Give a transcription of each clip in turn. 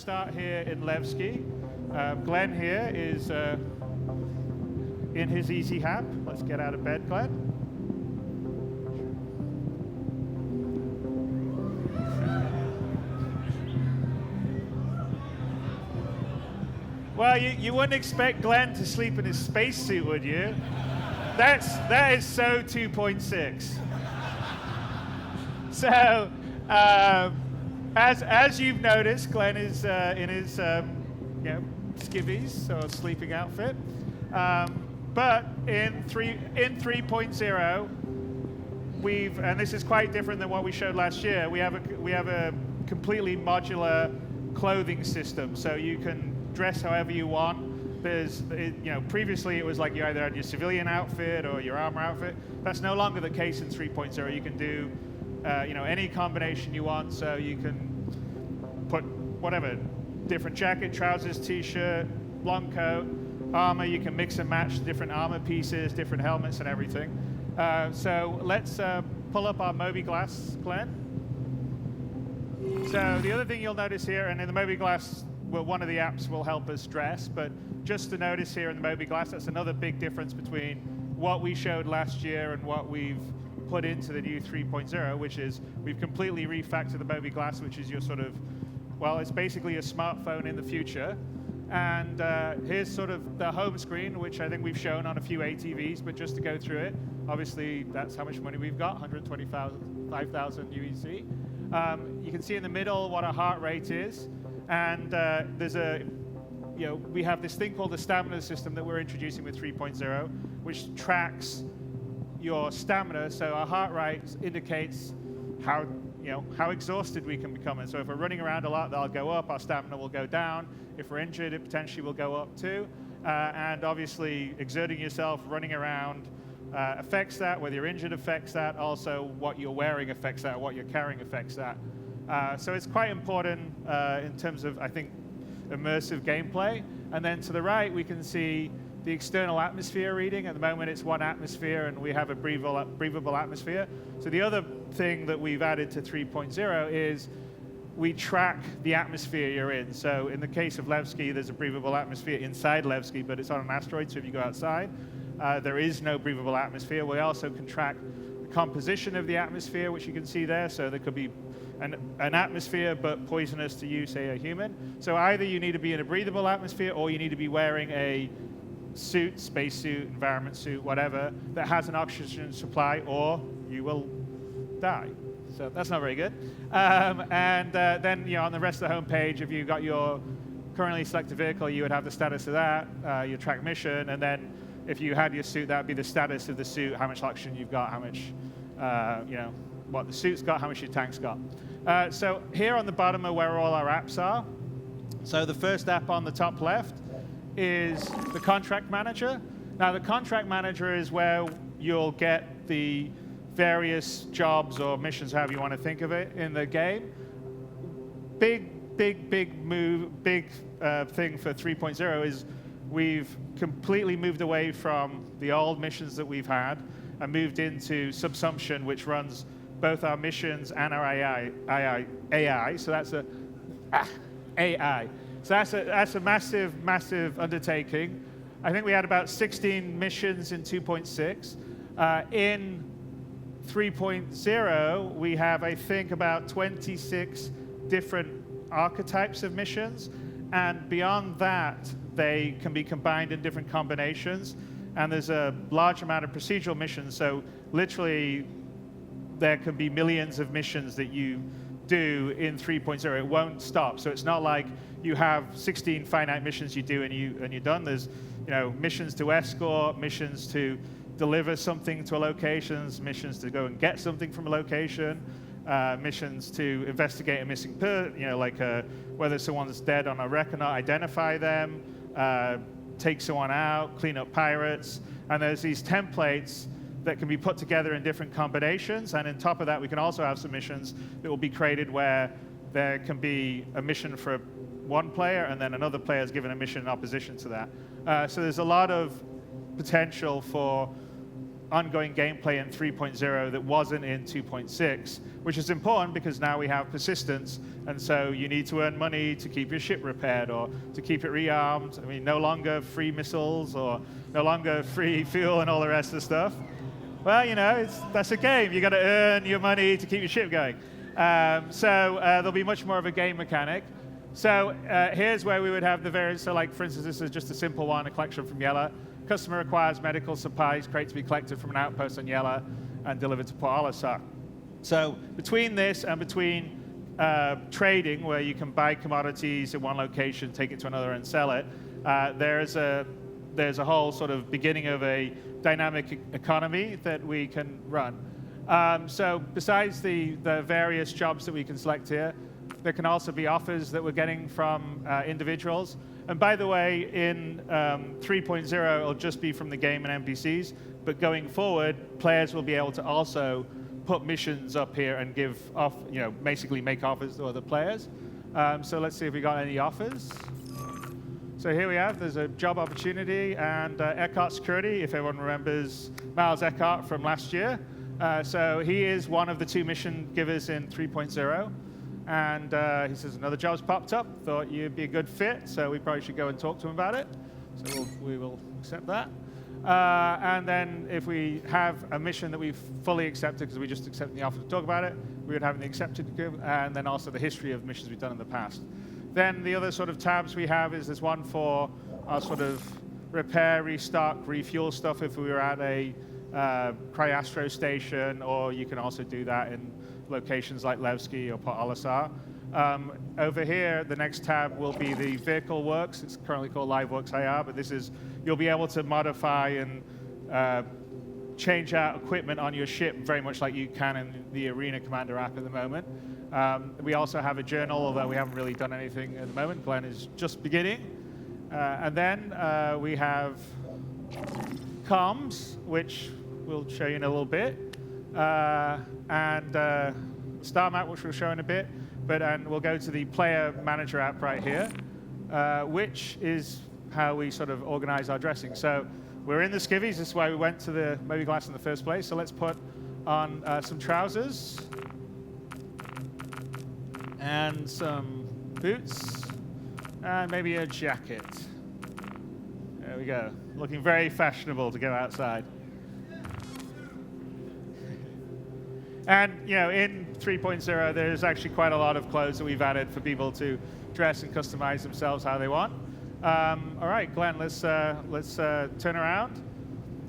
start here in Levski. Glenn here is in his easy hab. Let's get out of bed, Glenn. Well, you wouldn't expect Glenn to sleep in his spacesuit, would you? That is so 2.6. So, as you've noticed, Glenn is in his skivvies or sleeping outfit. But in 3.0, and this is quite different than what we showed last year. We have a completely modular clothing system, so you can dress however you want. Previously it was like you either had your civilian outfit or your armor outfit. That's no longer the case in 3.0. You can do any combination you want, so you can put whatever, different jacket, trousers, t-shirt, long coat, armor. You can mix and match different armor pieces, different helmets and everything. So let's pull up our Mobi Glass, Glenn. So the other thing you'll notice here, and in the Mobi Glass, well, one of the apps will help us dress, but just to notice here in the Mobi Glass, that's another big difference between what we showed last year and what we've put into the new 3.0, which is we've completely refactored the Mobi Glass, which is your sort of, well, it's basically a smartphone in the future. And here's sort of the home screen, which I think we've shown on a few ATVs, but just to go through it, obviously that's how much money we've got, 125,000 UEC. You can see in the middle what our heart rate is. And we have this thing called the stamina system that we're introducing with 3.0, which tracks your stamina. So our heart rate indicates how exhausted we can become. And so if we're running around a lot, that'll go up. Our stamina will go down. If we're injured, it potentially will go up too. And obviously, exerting yourself, running around affects that. Whether you're injured affects that. Also, what you're wearing affects that. What you're carrying affects that. So it's quite important in terms of, I think, immersive gameplay. And then to the right, we can see the external atmosphere reading. At the moment, it's 1 atmosphere, and we have a breathable atmosphere. So the other thing that we've added to 3.0 is we track the atmosphere you're in. So in the case of Levski, there's a breathable atmosphere inside Levski, but it's on an asteroid, so if you go outside, there is no breathable atmosphere. We also can track the composition of the atmosphere, which you can see there. So there could be an atmosphere, but poisonous to you, say a human. So either you need to be in a breathable atmosphere, or you need to be wearing a suit, spacesuit, environment suit, whatever, that has an oxygen supply, or you will die. So that's not very good. Then on the rest of the homepage, if you got your currently selected vehicle, you would have the status of that, your track mission, and then if you had your suit, that would be the status of the suit, how much oxygen you've got, how much, what the suit's got, how much your tank's got. So here on the bottom are where all our apps are. So the first app on the top left is the contract manager. Now the contract manager is where you'll get the various jobs or missions, however you want to think of it, in the game. Big thing for 3.0 is we've completely moved away from the old missions that we've had and moved into Subsumption, which runs both our missions and our AI. So that's AI. So that's a massive undertaking. I think we had about 16 missions in 2.6. In 3.0, we have, I think, about 26 different archetypes of missions. And beyond that, they can be combined in different combinations. And there's a large amount of procedural missions. So literally, there can be millions of missions that you do in 3.0. It won't stop. So it's not like you have 16 finite missions you do and you're done. There's missions to escort, missions to deliver something to a location, missions to go and get something from a location, missions to investigate a missing person, whether someone's dead on a wreck or not, identify them, take someone out, clean up pirates. And there's these templates that can be put together in different combinations. And on top of that, we can also have some missions that will be created where there can be a mission for one player, and then another player is given a mission in opposition to that. So there's a lot of potential for ongoing gameplay in 3.0 that wasn't in 2.6, which is important because now we have persistence, and so you need to earn money to keep your ship repaired or to keep it rearmed. I mean, no longer free missiles or no longer free fuel and all the rest of the stuff. Well, you know, that's a game. You got to earn your money to keep your ship going. So there'll be much more of a game mechanic. So here's where we would have the variants. So like, for instance, this is just a simple one, a collection from Yella. Customer requires medical supplies, crate to be collected from an outpost on Yella and delivered to Port Olisar. So between this and between trading, where you can buy commodities in one location, take it to another and sell it, there's a whole sort of beginning of a dynamic economy that we can run. So besides the various jobs that we can select here, there can also be offers that we're getting from individuals. And by the way, in 3.0, it'll just be from the game and NPCs. But going forward, players will be able to also put missions up here and give off, basically make offers to other players. So let's see if we got any offers. So here we have, there's a job opportunity and Eckhart Security, if everyone remembers Miles Eckhart from last year. So he is one of the 2 mission givers in 3.0. And he says, another job's popped up, thought you'd be a good fit, so we probably should go and talk to him about it. So we will accept that. And then if we have a mission that we've fully accepted, because we just accepted the offer to talk about it, we would have the accepted, and then also the history of missions we've done in the past. Then the other sort of tabs we have is there's one for our sort of repair, restock, refuel stuff if we were at a Cryastro station, or you can also do that in locations like Levski or Port Olisar. Over here, the next tab will be the vehicle works. It's currently called Live Works IR, but this is, you'll be able to modify and change out equipment on your ship very much like you can in the Arena Commander app at the moment. We also have a journal, although we haven't really done anything at the moment. Glenn is just beginning. And then we have comms, which we'll show you in a little bit. And Star Map, which we'll show in a bit. And we'll go to the Player Manager app right here, which is how we sort of organize our dressing. So we're in the skivvies. This is why we went to the Mobi Glass in the first place. So let's put on some trousers and some boots and maybe a jacket. There we go. Looking very fashionable to go outside. And in 3.0, there's actually quite a lot of clothes that we've added for people to dress and customize themselves how they want. All right, Glenn, let's turn around.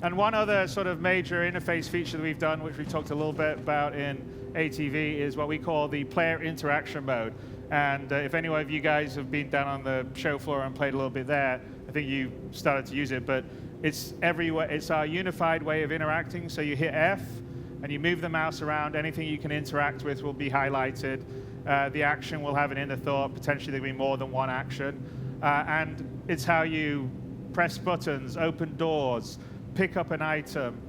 And one other sort of major interface feature that we've done, which we talked a little bit about in ATV, is what we call the player interaction mode. And if any of you guys have been down on the show floor and played a little bit there, I think you started to use it. But it's everywhere. It's our unified way of interacting. So you hit F, and you move the mouse around. Anything you can interact with will be highlighted. The action will have an inner thought. Potentially there'll be more than one action. And it's how you press buttons, open doors, pick up an item,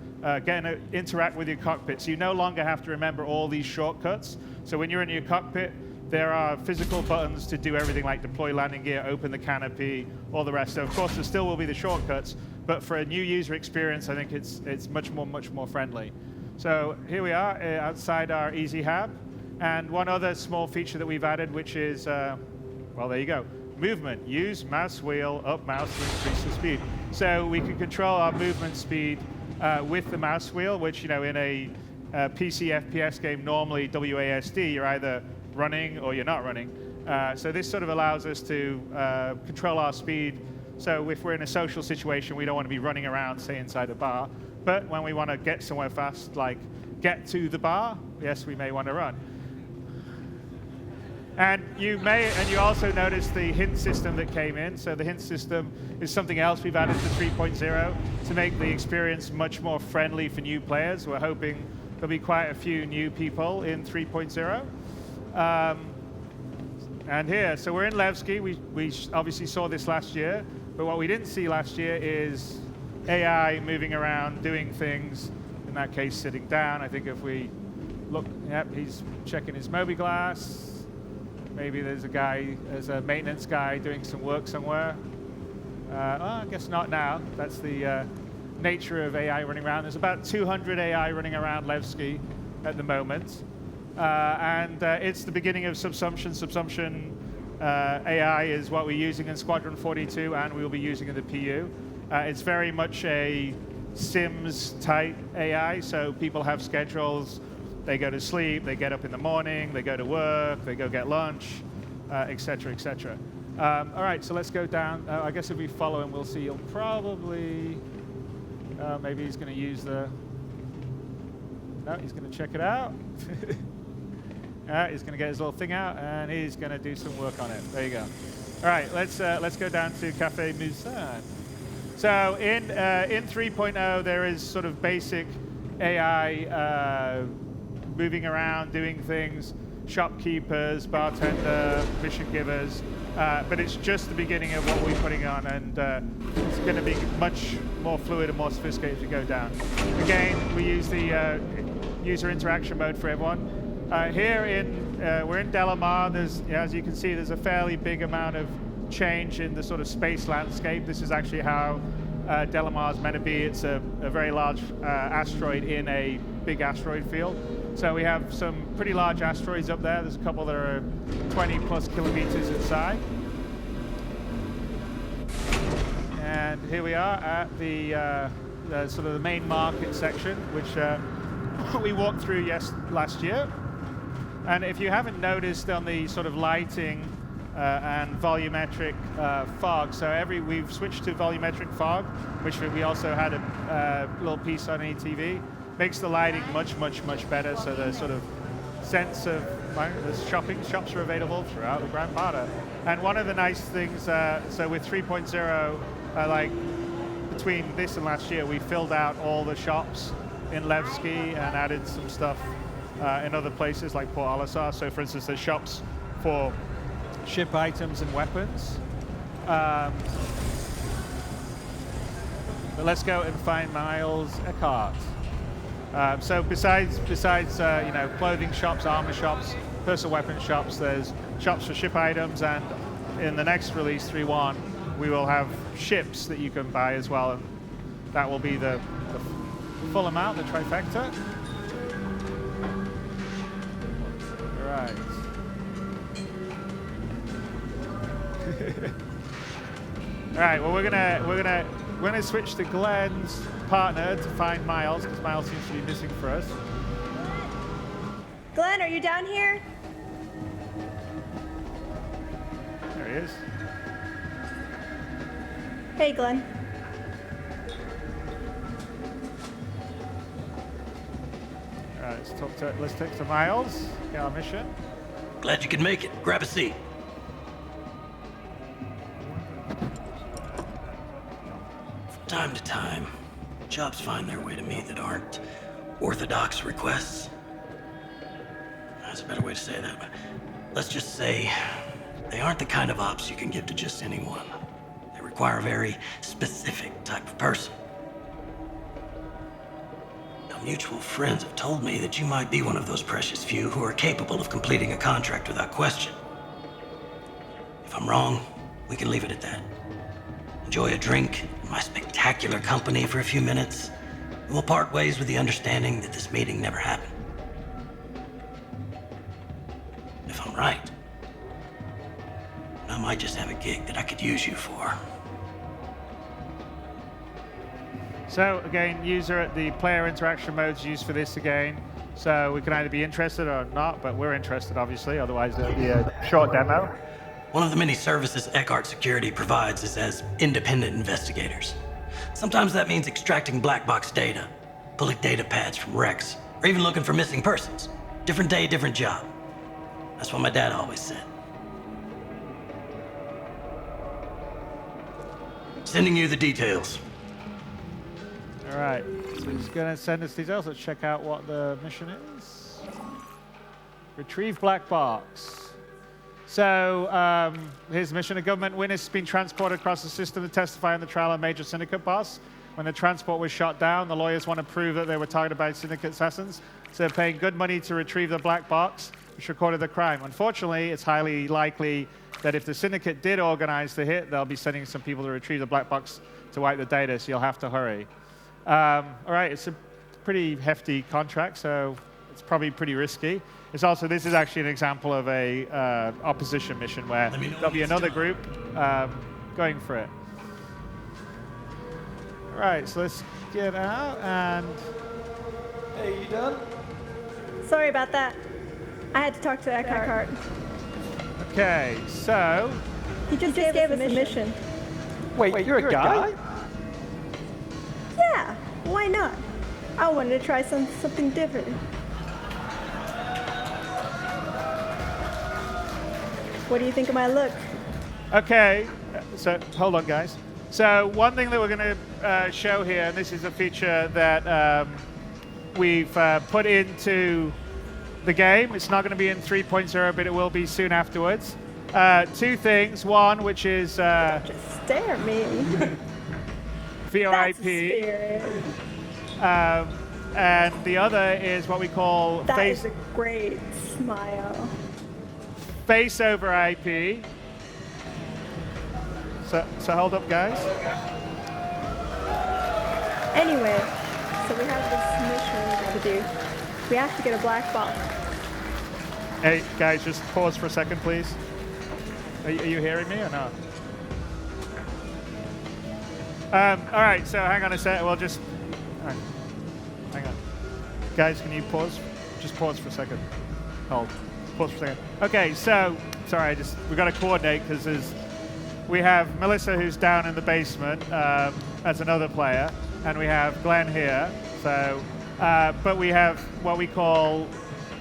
interact with your cockpit. So you no longer have to remember all these shortcuts. So when you're in your cockpit, there are physical buttons to do everything like deploy landing gear, open the canopy, all the rest. So of course there still will be the shortcuts, but for a new user experience, I think it's much more friendly. So here we are outside our Easy Hab. And one other small feature that we've added, which is, well, there you go. Movement. Use mouse wheel, up mouse to increase the speed. So we can control our movement speed with the mouse wheel, which, in a PC FPS game, normally WASD, you're either running or you're not running. So this sort of allows us to control our speed. So if we're in a social situation, we don't want to be running around, say, inside a bar. But when we want to get somewhere fast, like get to the bar, yes, we may want to run. And you also notice the hint system that came in. So the hint system is something else we've added to 3.0 to make the experience much more friendly for new players. We're hoping there'll be quite a few new people in 3.0. And here, so we're in Levski. We obviously saw this last year, but what we didn't see last year is AI moving around, doing things, in that case, sitting down. I think if we look, yep, he's checking his Mobi Glass. Maybe there's a maintenance guy doing some work somewhere. I guess not now. That's the nature of AI running around. There's about 200 AI running around Levski at the moment. And it's the beginning of subsumption. Subsumption AI is what we're using in Squadron 42, and we'll be using in the PU. It's very much a Sims-type AI, so people have schedules. They go to sleep, they get up in the morning, they go to work, they go get lunch, et cetera, et cetera. All right, so let's go down. I guess if we follow him, we'll see he'll probably, maybe he's going to use the, no, he's going to check it out. He's going to get his little thing out, and he's going to do some work on it. There you go. All right, let's go down to Cafe Musan. So in 3.0, there is sort of basic AI moving around, doing things, shopkeepers, bartender, mission givers, but it's just the beginning of what we're putting on, and it's going to be much more fluid and more sophisticated as we go down. Again, we use the user interaction mode for everyone. Here we're in Delamar. There's, as you can see, there's a fairly big amount of change in the sort of space landscape. This is actually how Delamar is meant to be. It's a very large asteroid in a big asteroid field. So we have some pretty large asteroids up there. There's a couple that are 20 plus kilometers inside. And here we are at the sort of the main market section, which we walked through last year. And if you haven't noticed on the sort of lighting and volumetric fog, so we've switched to volumetric fog, which we also had a little piece on ETV. Makes the lighting much, much, much better. So the sort of sense of the shops are available throughout the Grand Parter. And one of the nice things, so with 3.0, like between this and last year, we filled out all the shops in Levski and added some stuff in other places like Port Olisar. So for instance, there's shops for ship items and weapons. But let's go and find Miles Eckhart. So besides clothing shops, armor shops, personal weapon shops, there's shops for ship items, and in the next release 3.1, we will have ships that you can buy as well, and that will be the full amount, the trifecta. Right. All right. Well, we're gonna switch to Glenn's partner to find Miles, because Miles seems to be missing for us. Glenn, are you down here? There he is. Hey, Glenn. All right. Let's talk to Miles. Get our mission. Glad you could make it. Grab a seat. From time to time, jobs find their way to me that aren't orthodox requests. That's a better way to say that, but let's just say they aren't the kind of ops you can give to just anyone. They require a very specific type of person. Now, mutual friends have told me that you might be one of those precious few who are capable of completing a contract without question. If I'm wrong, we can leave it at that. Enjoy a drink in my spectacular company for a few minutes, and we'll part ways with the understanding that this meeting never happened. If I'm right, I might just have a gig that I could use you for. So again, user at the player interaction mode's used for this again. So we can either be interested or not, but we're interested, obviously. Otherwise, there'll be a short demo. One of the many services Eckhart Security provides is as independent investigators. Sometimes that means extracting black box data, pulling data pads from wrecks, or even looking for missing persons. Different day, different job. That's what my dad always said. Sending you the details. All right, so he's going to send us details. Let's check out what the mission is. Retrieve black box. So here's the mission. A government witness has been transported across the system to testify on the trial of major syndicate boss. When the transport was shot down, the lawyers want to prove that they were targeted by syndicate assassins. So they're paying good money to retrieve the black box, which recorded the crime. Unfortunately, it's highly likely that if the syndicate did organize the hit, they'll be sending some people to retrieve the black box to wipe the data, so you'll have to hurry. All right, it's a pretty hefty contract, so it's probably pretty risky. It's also, this is actually an example of a opposition mission where there'll be another group going for it. All right, so let's get out and... Hey, you done? Sorry about that. I had to talk to Eckhart. Okay, so... He just gave us a mission. Wait, you're a guy? Yeah, why not? I wanted to try something different. What do you think of my look? Okay, so hold on, guys. So one thing that we're going to show here, and this is a feature that we've put into the game. It's not going to be in 3.0, but it will be soon afterwards. Two things. One, which is Don't just stare at me. That's VoIP, a spirit. and the other is what we call That face is a great smile. over IP. So hold up, guys. Anyway, so we have this mission we got to do. We have to get a black box. Hey, guys, just pause for a second, please. Are you hearing me or not? All right, so hang on a sec. We'll just... hang on. Guys, can you pause? Just pause for a second. Hold. Pause for a second. Okay, so... Sorry, we've got to coordinate because we have Melissa, who's down in the basement as another player, and we have Glenn here. So, but we have what we call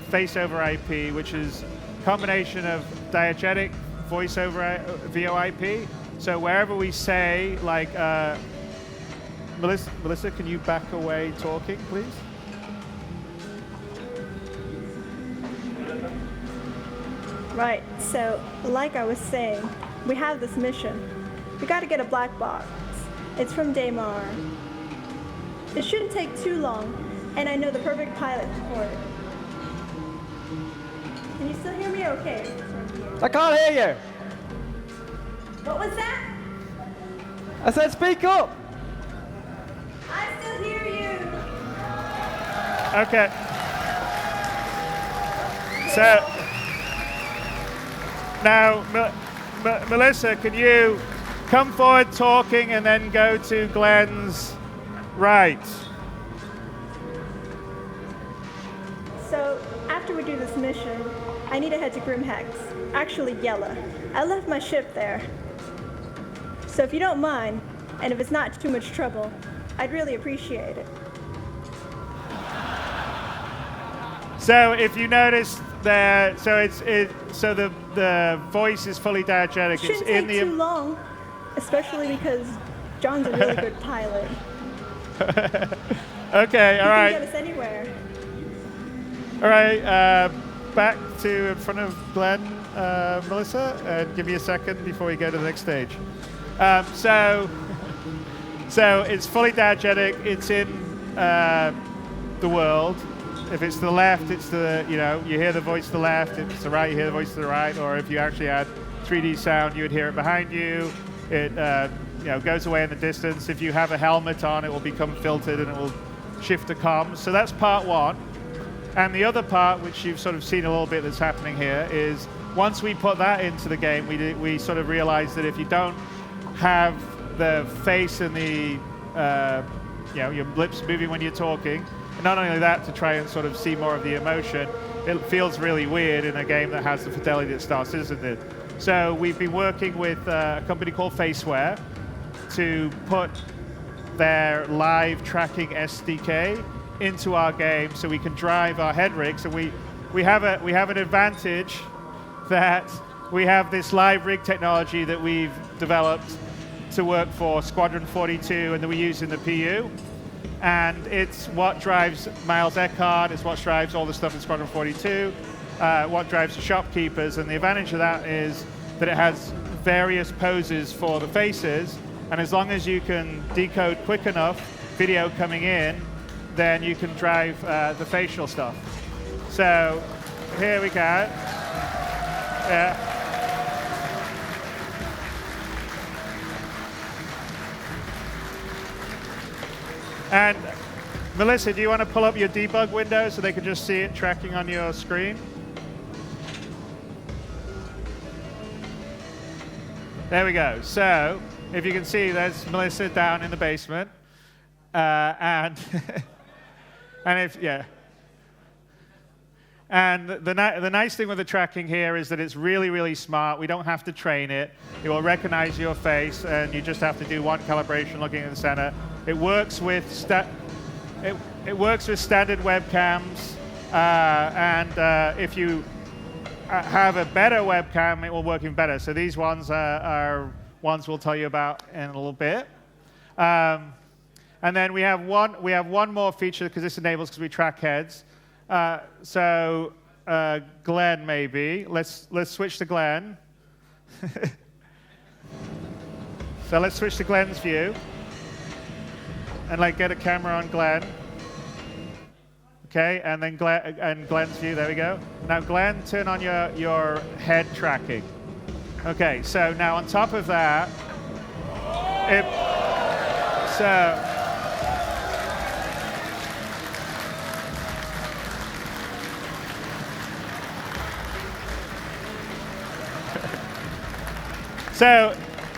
face over IP, which is a combination of diegetic voice over VoIP. So wherever we say, like, Melissa, can you back away talking, please? Right, so like I was saying, we have this mission. We got to get a black box. It's from Daymar. It shouldn't take too long, and I know the perfect pilot for it. Can you still hear me okay? I can't hear you. What was that? I said speak up. I still hear you. Okay. So now, Melissa, can you come forward talking and then go to Glenn's right? So, after we do this mission, I need to head to Grimhex. Actually, Yella. I left my ship there. So if you don't mind, and if it's not too much trouble, I'd really appreciate it. So if you notice there, so so the voice is fully diegetic. It's Shouldn't in take the too long, especially because John's a really good pilot. Okay, all He right. can get us anywhere. All right, back to in front of Glenn, Melissa, and give me a second before we go to the next stage. So it's fully diegetic. It's in the world. If it's to the left, it's to the, you hear the voice to the left. If it's to the right, you hear the voice to the right. Or if you actually had 3D sound, you would hear it behind you. It goes away in the distance. If you have a helmet on, it will become filtered and it will shift to comms. So that's part one. And the other part, which you've sort of seen a little bit that's happening here, is once we put that into the game, we sort of realized that if you don't have the face and the your lips moving when you're talking, and not only that, to try and sort of see more of the emotion, it feels really weird in a game that has the fidelity that Star Citizen did. So we've been working with a company called Faceware to put their live tracking SDK into our game so we can drive our head rigs. And we have an advantage that we have this live rig technology that we've developed to work for Squadron 42 and that we use in the PU. And it's what drives Miles Eckhart, it's what drives all the stuff in Squadron 42, what drives the shopkeepers. And the advantage of that is that it has various poses for the faces. And as long as you can decode quick enough video coming in, then you can drive the facial stuff. So here we go. Yeah. And Melissa, do you want to pull up your debug window so they can just see it tracking on your screen? There we go. So if you can see, there's Melissa down in the basement. And And the nice thing with the tracking here is that it's really, really smart. We don't have to train it. It will recognize your face, and you just have to do one calibration looking at the center. It works with it works with standard webcams, and if you have a better webcam, it will work even better. So these ones are ones we'll tell you about in a little bit. And then we have one more feature because this enables because we track heads. So Glenn, maybe let's switch to Glenn. So let's switch to Glenn's view, and like get a camera on Glenn. Okay, and then Glenn's view. There we go. Now Glenn, turn on your head tracking. Okay, so now on top of that,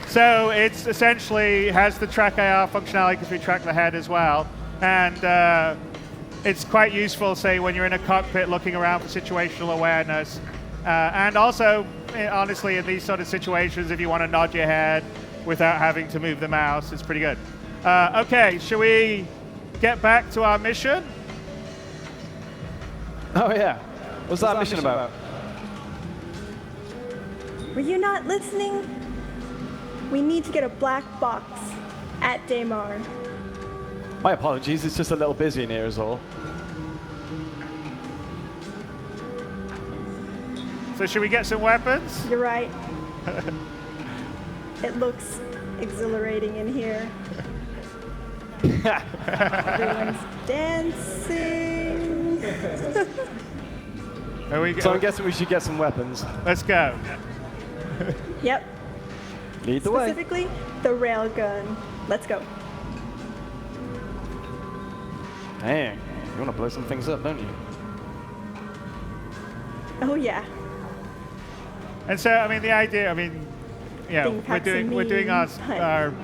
So it's essentially has the track AR functionality because we track the head as well, and it's quite useful, say, when you're in a cockpit looking around for situational awareness, and also, honestly, in these sort of situations, if you want to nod your head without having to move the mouse, it's pretty good. Okay, shall we get back to our mission? Oh yeah. What's that mission about? Were you not listening? We need to get a black box at Daymar. My apologies, it's just a little busy in here is all. So should we get some weapons? You're right. It looks exhilarating in here. Everyone's dancing. So I'm guessing we should get some weapons. Let's go. Yep. Lead the way. Specifically, the railgun. Let's go. Dang, you want to blow some things up, don't you? Oh yeah. And so, I mean, the idea, yeah, we're doing our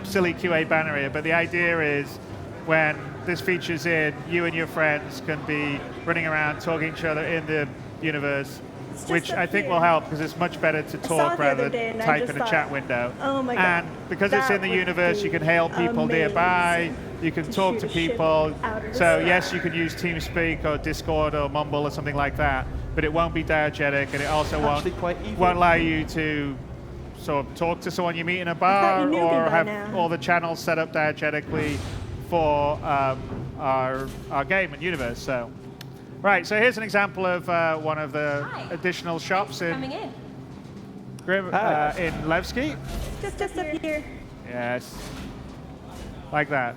silly QA banner here, but the idea is when this feature's in, you and your friends can be running around talking to each other in the universe, which I think will help because it's much better to talk rather than type in a chat window. Oh my God. And because it's in the universe, you can hail people nearby, you can talk to people. So yes, you can use TeamSpeak or Discord or Mumble or something like that, but it won't be diegetic, and it also won't allow you to sort of talk to someone you meet in a bar or have all the channels set up diegetically for our game and universe. So. Right, so here's an example of one of the additional shops in Levski. Just up here. Yes, like that.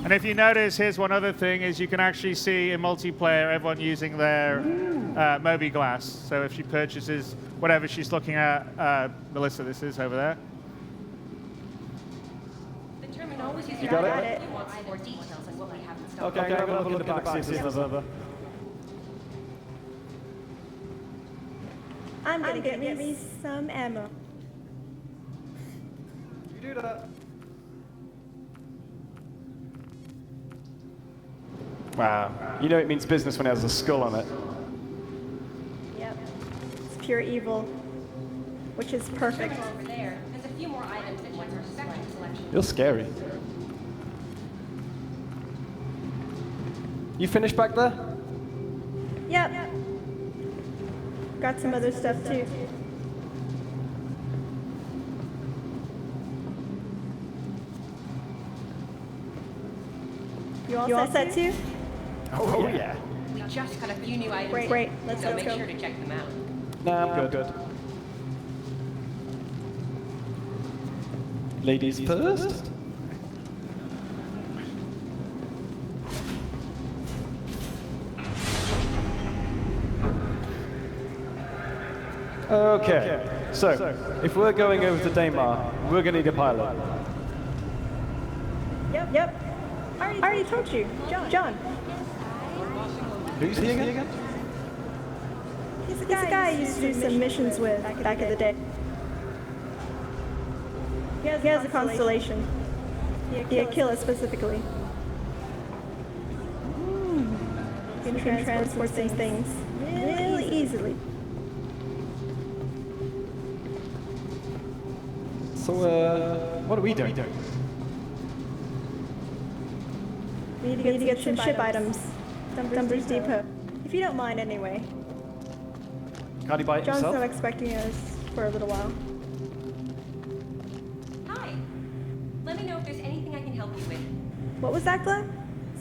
And if you notice, here's one other thing, is you can actually see in multiplayer everyone using their Mobi Glass. So if she purchases whatever she's looking at, Melissa, this is over there. You got it? Okay, I'm going to look at the back, see if there's another. I'm gonna get me some ammo. You do that. Wow. You know it means business when it has a skull on it. Yep. It's pure evil, which is perfect. Over there. There's a few more items that join our second selection. You're scary. You finished back there? Yep. Got some other stuff too. You all set too? Oh yeah. We just got a few new items. Great. Let's so go. make sure to check them out. Nah, I'm good. Ladies first? Okay, so if we're going over to Daymar, we're going to need a pilot. Yep. I already told you. John. Who's he again? He's a guy I used to do some missions with back in the day. He has a constellation. The Aquila specifically. You can transport these things really easily. So, what are we doing? We need to get some ship items. Dumper's Depot. If you don't mind anyway. Can't he buy it John's himself? not expecting us for a little while. Hi. Let me know if there's anything I can help you with. What was that, Glenn?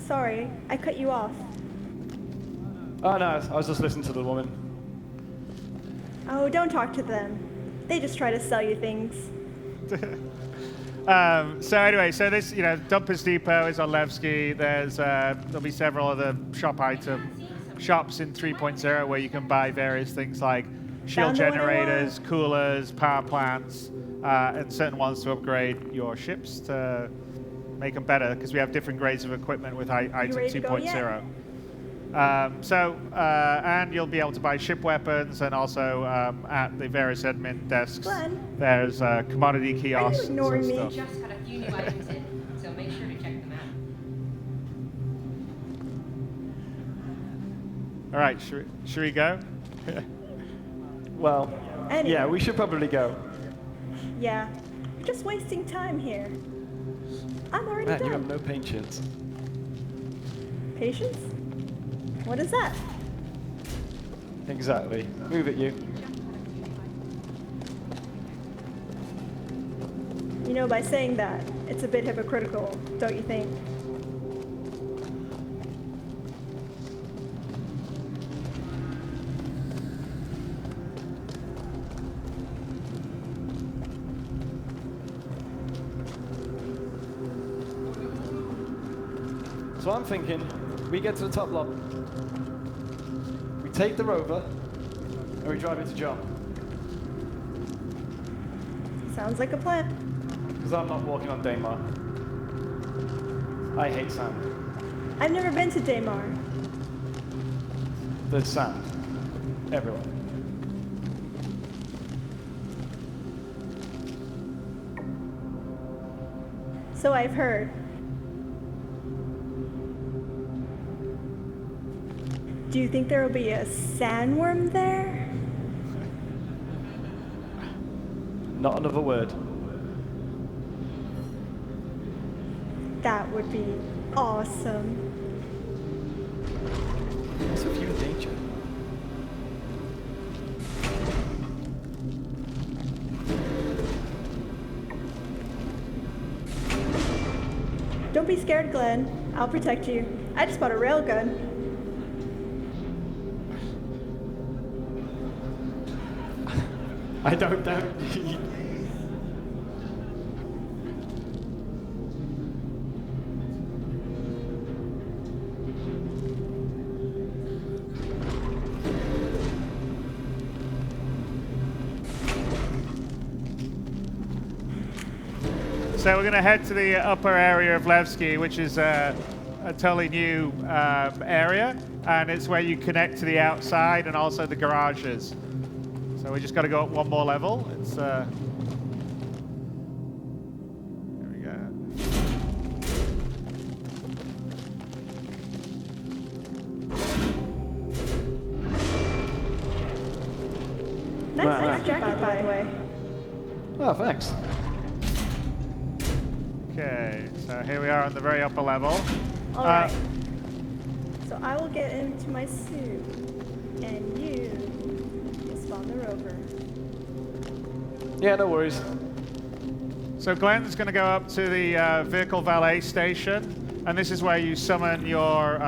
Sorry, I cut you off. Oh no, I was just listening to the woman. Oh, don't talk to them. They just try to sell you things. So anyway, so this, Dumpers Depot is on Levski. There'll be several other shops in 3.0 where you can buy various things like shield Found the one I generators, coolers, power plants, and certain ones to upgrade your ships to make them better, because we have different grades of equipment with item ready to go 2.0. And you'll be able to buy ship weapons, and also at the various admin desks, Glenn? there's commodity kiosks and ignoring me? stuff. Just got a few new items in, so make sure to check them out. All right, should we go? Well, Anyway. yeah, we should probably go. Yeah, you're just wasting time here. I'm already Man, done. you have no patience. Patience? What is that? Exactly. Move it, you. You know, by saying that, it's a bit hypocritical, don't you think? So I'm thinking, we get to the top lot. We take the rover, and we drive it to John. Sounds like a plan. Because I'm not walking on Daymar. I hate sand. I've never been to Daymar. There's sand. Everywhere. So I've heard. Do you think there will be a sandworm there? Not another word. That would be awesome. What's with you in danger? Don't be scared, Glenn. I'll protect you. I just bought a railgun. I don't doubt. So we're going to head to the upper area of Levski, which is a totally new area, and it's where you connect to the outside and also the garages. So we just got to go up one more level. It's there we go. Nice jacket, by the way. Oh, thanks. Okay, so here we are on the very upper level. All right. So I will get into my suit, and you spawn the rover. Yeah, no worries. So Glenn's going to go up to the vehicle valet station, and this is where you summon your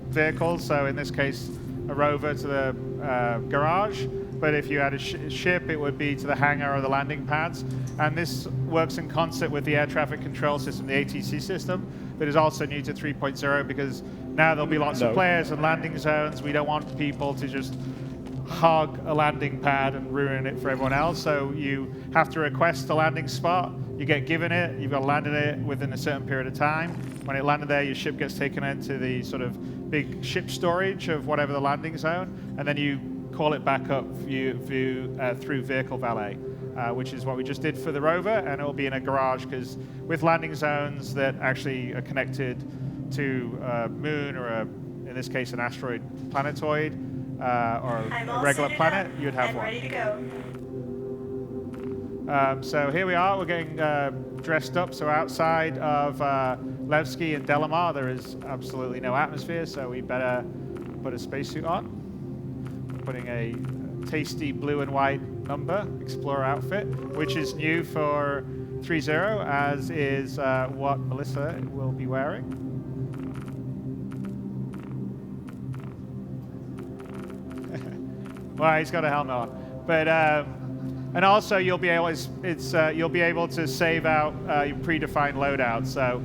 vehicles. So in this case, a rover to the garage. But if you had a ship, it would be to the hangar or the landing pads. And this works in concert with the air traffic control system, the ATC system, that is also new to 3.0, because now there'll be lots of players and landing zones. We don't want people to just hog a landing pad and ruin it for everyone else. So you have to request a landing spot. You get given it. You've got to land it within a certain period of time. When it landed there, your ship gets taken into the sort of big ship storage of whatever the landing zone, and then you call it back up through vehicle valet, which is what we just did for the rover, and it will be in a garage because with landing zones that actually are connected to a moon or in this case an asteroid planetoid or a regular planet, you'd have one. Ready to go. So here we are, we're getting dressed up. So outside of Levski and Delamar, there is absolutely no atmosphere, so we better put a spacesuit on. Putting a tasty blue and white number Explorer outfit, which is new for 3.0, as is what Melissa will be wearing. Well, he's got a helmet on, but and also you'll be able you'll be able to save out your predefined loadout. So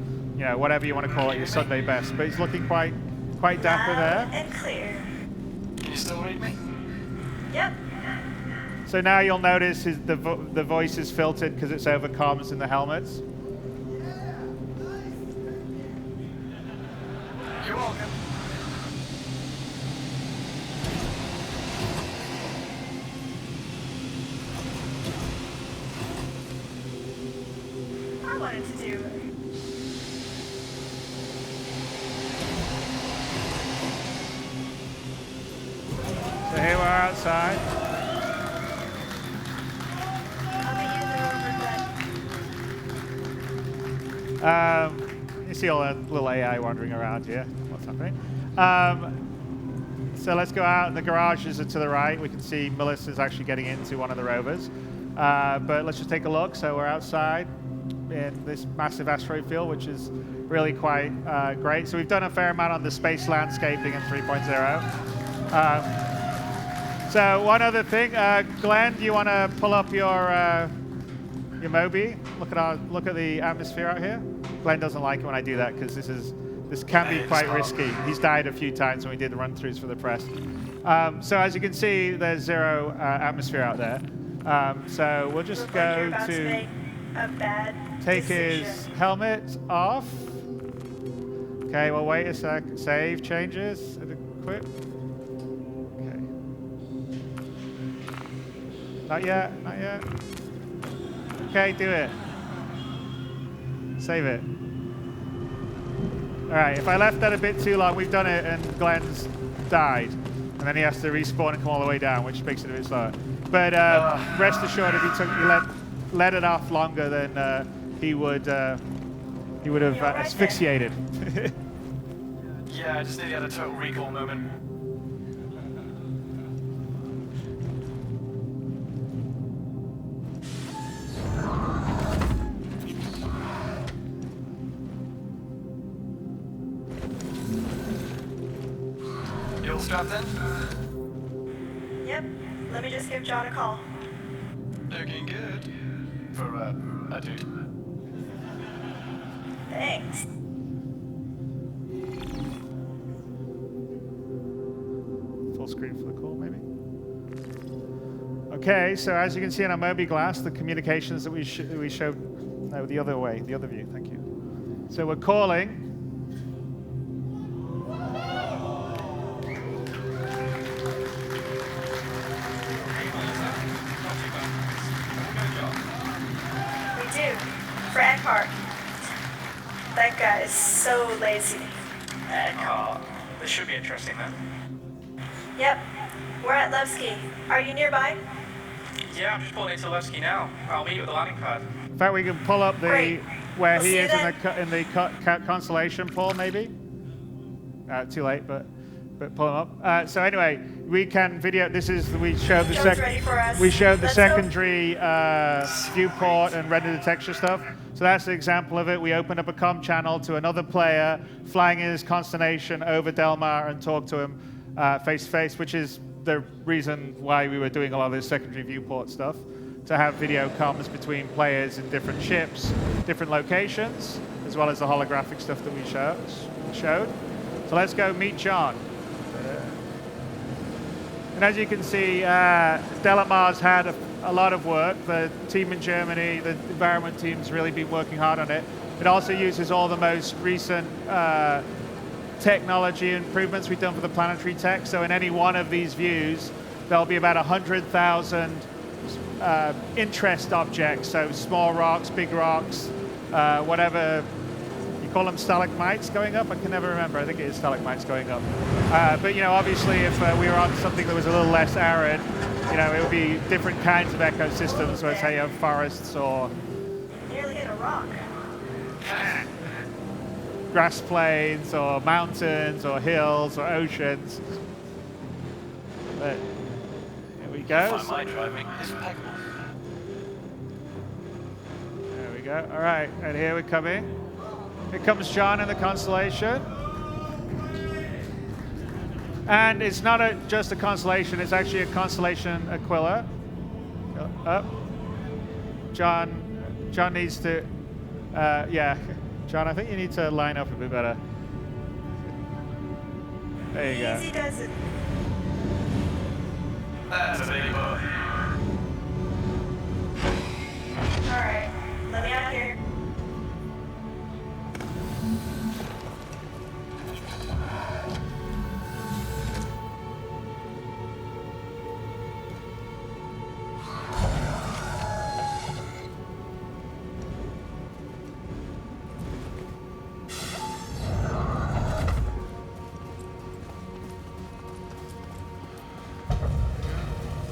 whatever you want to call it, your Sunday best. But he's looking quite dapper there. And clear. Can you still read me? Yep. So now you'll notice the voice is filtered because it's over comms in the helmets. You're welcome. I wanted to do. So here we're outside. You see all that little AI wandering around here. What's happening? So let's go out. The garages are to the right. We can see Melissa's actually getting into one of the rovers. But let's just take a look. So we're outside in this massive asteroid field, which is really quite great. So we've done a fair amount on the space landscaping in 3.0. So one other thing, Glenn, do you want to pull up your Mobi? Look at the atmosphere out here. Glenn doesn't like it when I do that because this can be quite risky. He's died a few times when we did the run-throughs for the press. So as you can see, there's zero atmosphere out there. So we'll just go to take his helmet off. Okay, well wait a sec. Save changes and equip. Okay. Not yet, not yet. Okay, do it. Save it. All right, if I left that a bit too long, we've done it and Glenn's died. And then he has to respawn and come all the way down, which makes it a bit slower. But rest assured, if you let it off longer, then he would have asphyxiated. Yeah, I just nearly had a total recall moment. You all strapped in? Yep. Let me just give John a call. Looking good. For a dude. Thanks. Full screen for the call, maybe? Okay, so as you can see on our Mobi Glass, the communications that we showed, no, the other way, the other view, thank you. So we're calling. That guy is so lazy. Car. This should be interesting then. Yep. We're at Levski. Are you nearby? Yeah, I'm just pulling into Levski now. I'll meet you at the landing pad. In fact, we can pull up Great. where We'll he see is you in the constellation, Paul, maybe? Too late, but pull him up. So anyway, we can video. We showed the John's ready for us. we showed the Let's go. secondary viewport and render the texture stuff. So that's an example of it. We opened up a comm channel to another player flying in his constellation over Delmar and talk to him face to face, which is the reason why we were doing a lot of this secondary viewport stuff, to have video comms between players in different ships, different locations, as well as the holographic stuff that we showed. So let's go meet John. And as you can see, Delamar's had a lot of work. The team in Germany, the environment team's really been working hard on it. It also uses all the most recent technology improvements we've done for the planetary tech. So in any one of these views, there'll be about 100,000 interest objects. So small rocks, big rocks, whatever. You call them stalagmites going up? I can never remember. I think it is stalagmites going up. But, you know, obviously if we were on something that was a little less arid, you know, it would be different kinds of ecosystems, where say you have forests or Nearly hit a rock. grass plains or mountains or hills or oceans. But here we go. My driving is impeccable. There we go. All right, and here we come in. Here comes John in the Constellation. And it's not just a Constellation, it's actually a Constellation Aquila. Up. John needs to, yeah. John, I think you need to line up a bit better. There you go. Easy does it. That's a big boy. All right, let me out here.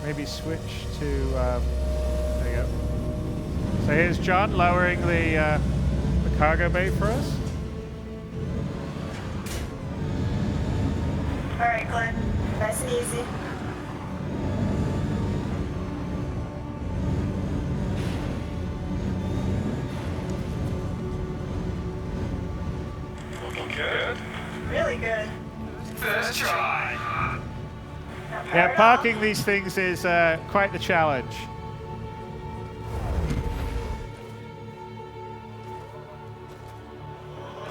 Maybe switch to, there you go. So here's John lowering the cargo bay for us. All right, Glenn, nice and easy. Looking good. Really good. First try. Yeah, parking these things is quite the challenge.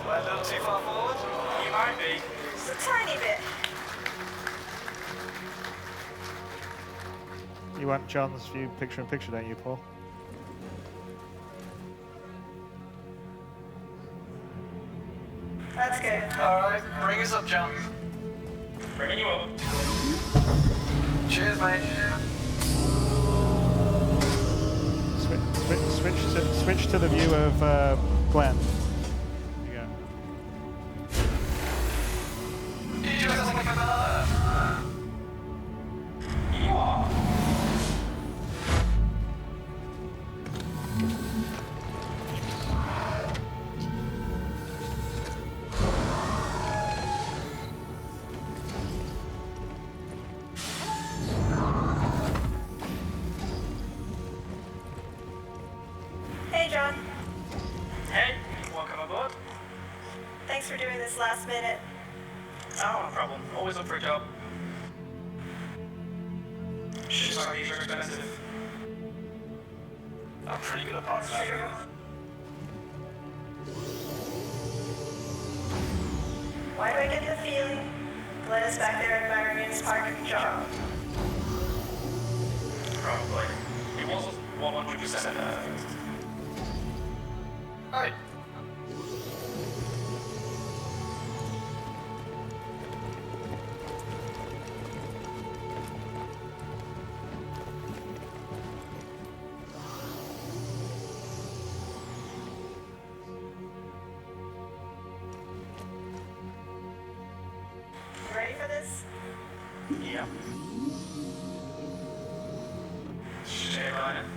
A little too far forward? You might be. Just a tiny bit. You want John's view picture-in-picture, don't you, Paul? That's good. Alright, bring us up, John. Bringing you up. Cheers, mate. Switch to the view of Glenn. There you go. You just like another. You are. Hey, John. Hey, welcome aboard. Thanks for doing this last minute. Oh, no problem. Always up for a job. Ships like these are expensive. I'm pretty good at parts of that. Why do I get the feeling Glenn is back there admiring his parking job? Probably. He wasn't 100% perfect. Hey. You ready for this? Yeah. Stay running.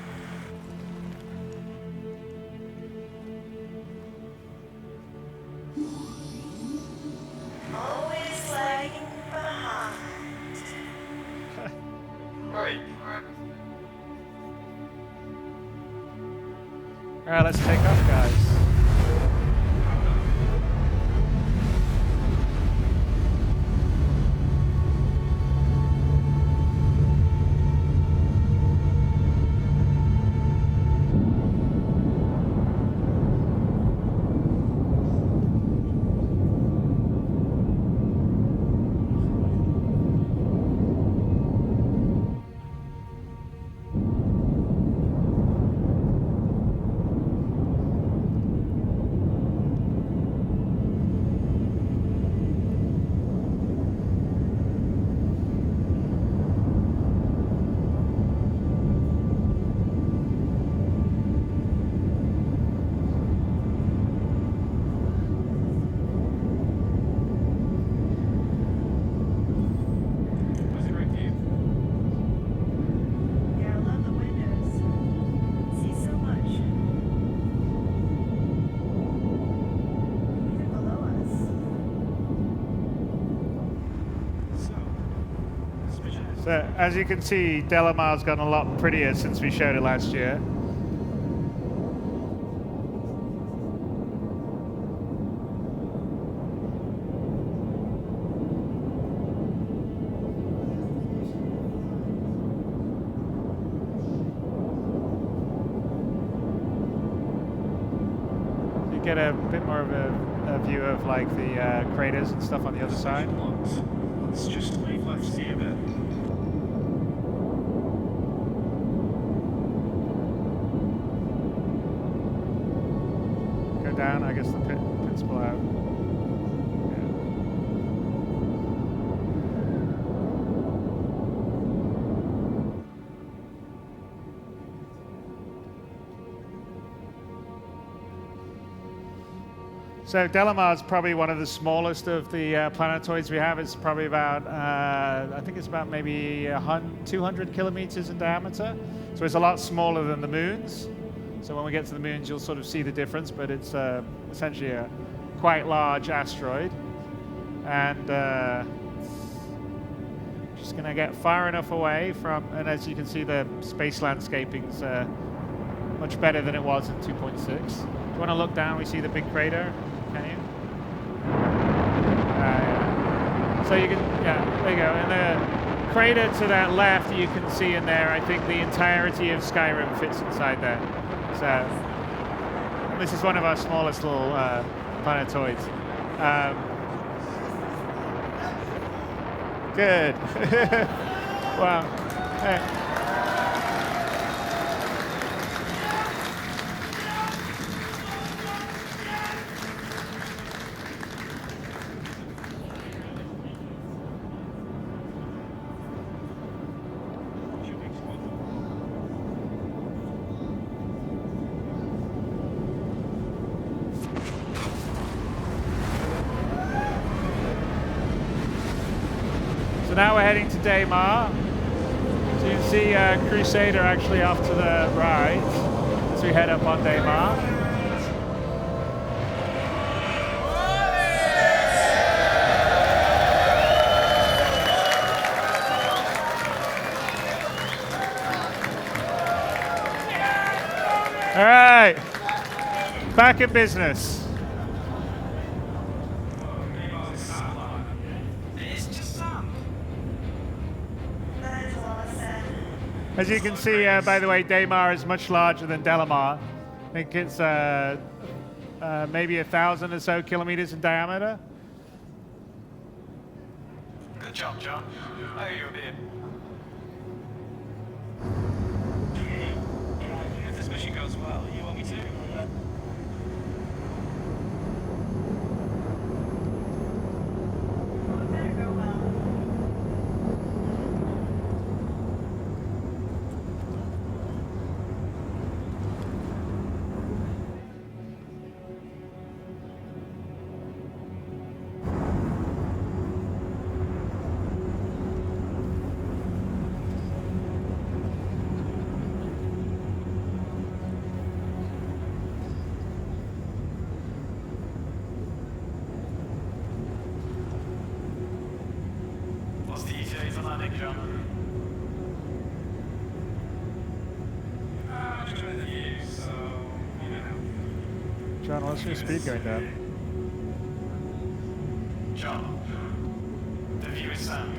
Always lagging behind. Right. All right, let's take off, guys. So as you can see, Delamar's gotten a lot prettier since we showed it last year. You get a bit more of a view of like the craters and stuff on the other side. It's just we've left see a bit. Go down, I guess the pits pull out. So Delamar is probably one of the smallest of the planetoids we have. It's probably about, I think it's about maybe 200 kilometers in diameter. So it's a lot smaller than the moons. So when we get to the moons, you'll sort of see the difference, but it's essentially a quite large asteroid. And just gonna get far enough away from, and as you can see, the space landscaping's much better than it was in 2.6. If you wanna look down, we see the big crater. Can you? Yeah. So you can, yeah, there you go. And the crater to that left, you can see in there, I think the entirety of Skyrim fits inside there. So, and this is one of our smallest little planetoids. Good. Wow. Hey. So now we're heading to Daymar. So you can see Crusader actually off to the right as we head up on Daymar. All right, back in business. As you can see, by the way, Daymar is much larger than Delamar. I think it's maybe 1,000 or so kilometers in diameter. Good job, John. I owe you a bit. If this mission goes well, you want me to? What's the ETA for landing, John? Just with the view, so, you know. John, what's your speed going down? John, the view is sound.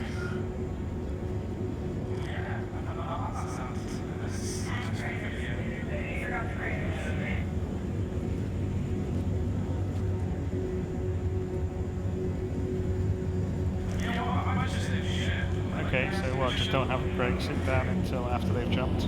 Okay, so what, just don't have the brakes sit down until after they've jumped?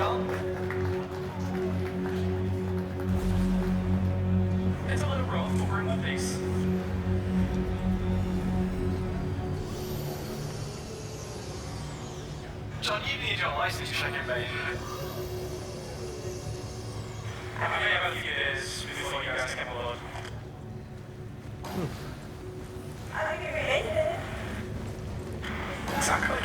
on? It's a little rough, but we're in one piece. John, you need your license check in, mate. I may have a few days before you guys come along. I like your head. Exactly.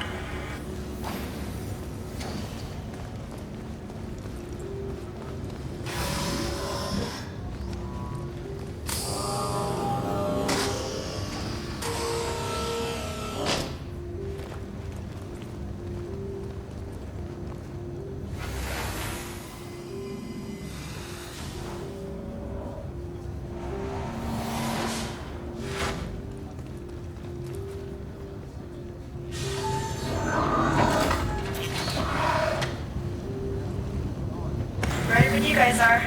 Right when you guys are.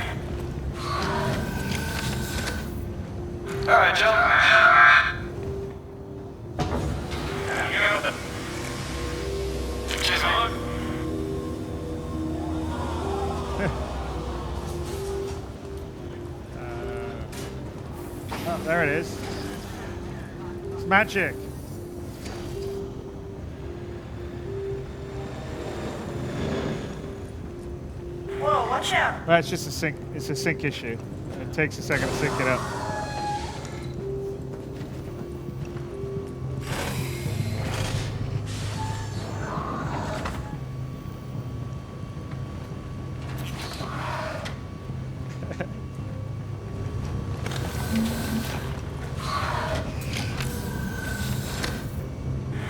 Alright, John. You go. Cheers, mate. Oh, there it is. It's magic. Whoa, watch out. Well, it's just a sync. It's a sync issue. It takes a second to sync it up.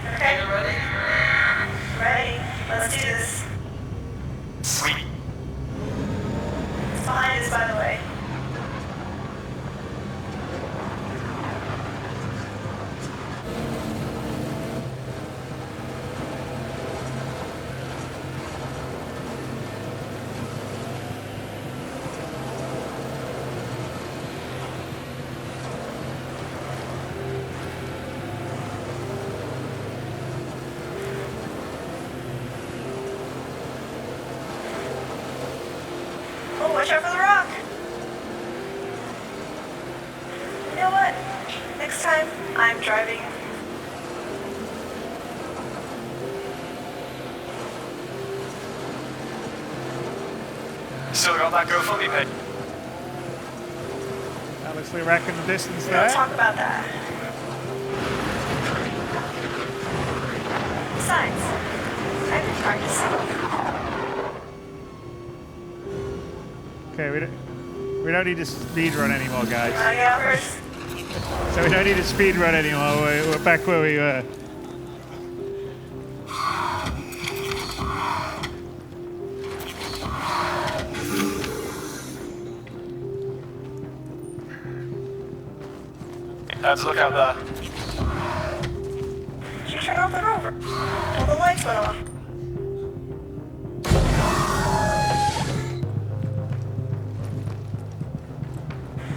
Okay, You ready? ready. Let's do this. Sweet. It's behind us, by the way. Oh, watch out for the rock. You know what? Next time, I'm driving. Still got that GoFundMe page. Alex Lee racking the distance We don't there. talk about that. Besides, I've been practicing. Okay, we don't need to speed run anymore, guys. Wanna get out first? So we don't need to speed run anymore. We're back where we were. Let's look out there. Did you turn off the rover? Well, the lights went off.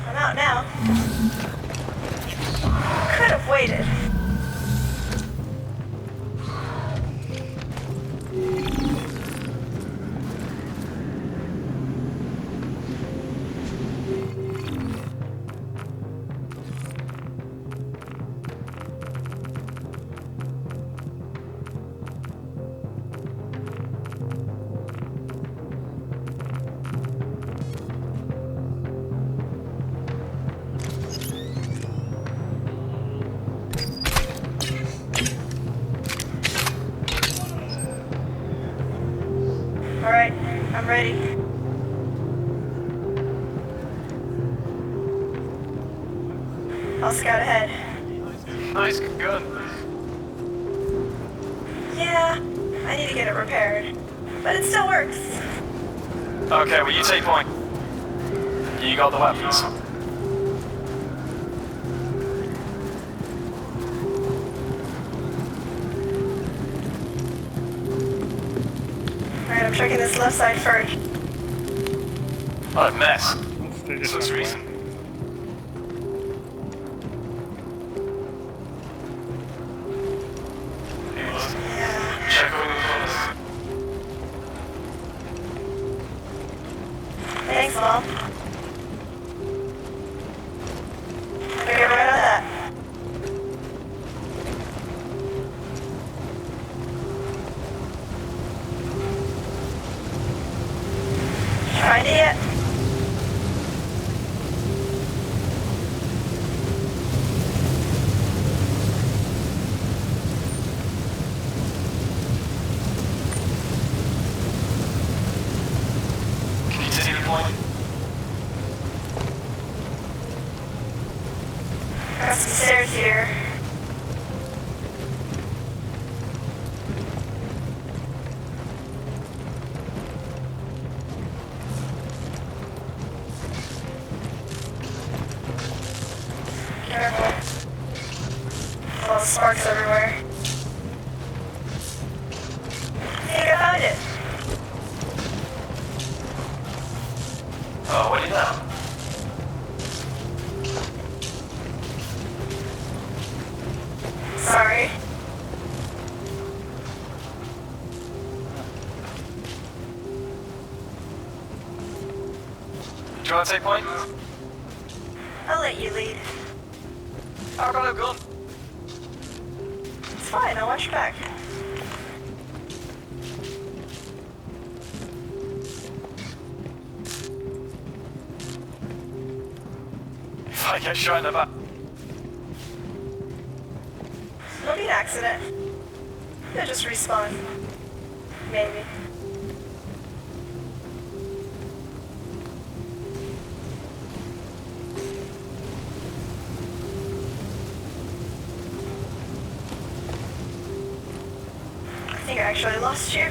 I'm out now. Could have waited. Alright, I'm ready. I'll scout ahead. Nice gun. Yeah, I need to get it repaired. But it still works. Okay, well you take point. You got the weapons. Alright, I'm checking this left side first. What a mess. Stay This just looks on recent. Yeah. Check over the Thanks, Mom. Okay, right on that. Find it yet? Can you see the point? Got some stairs here. Careful. All the sparks everywhere. I think I found it. Oh, what do you know? Sorry. Do you want to take point? I'll let you lead. I've got a gun. It's fine, I'll watch your back. If I get shot in the back. It'll be an accident. They'll just respawn. Maybe. I think I actually lost you.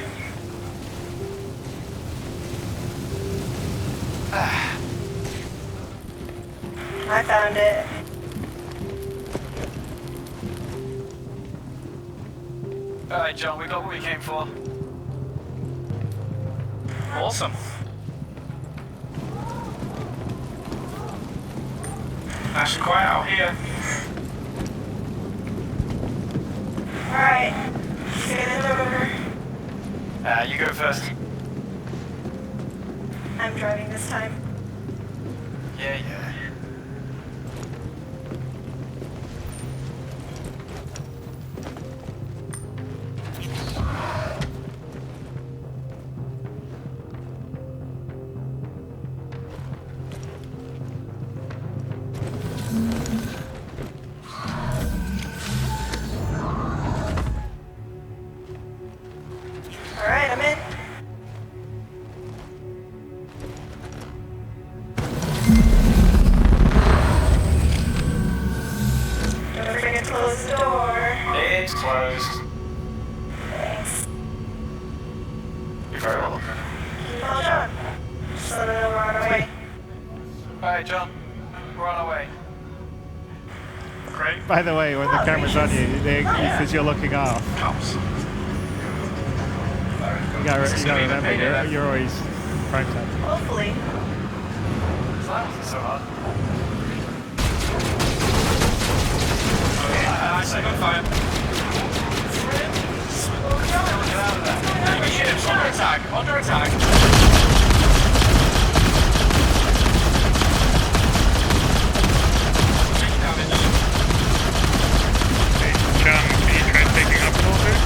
I found it. Alright, John, we got what we came for. Awesome. Nice and quiet out here. Alright. Get in the river. You go first. I'm driving this time. Yeah. Alright, I'm in. Don't forget to close the door. It's closed. Thanks. You're very welcome. Well done. Just let me know we're on our way. Alright, John. We're on our way. Great. By the way, when the camera's on you, because you're looking off, Cops. you gotta remember, you're always prime time. Hopefully. That wasn't so hard. I say on fire. Get out of there. Enemy ships under attack. Under attack. Taking damage. Hey, John, can you try taking up a little bit?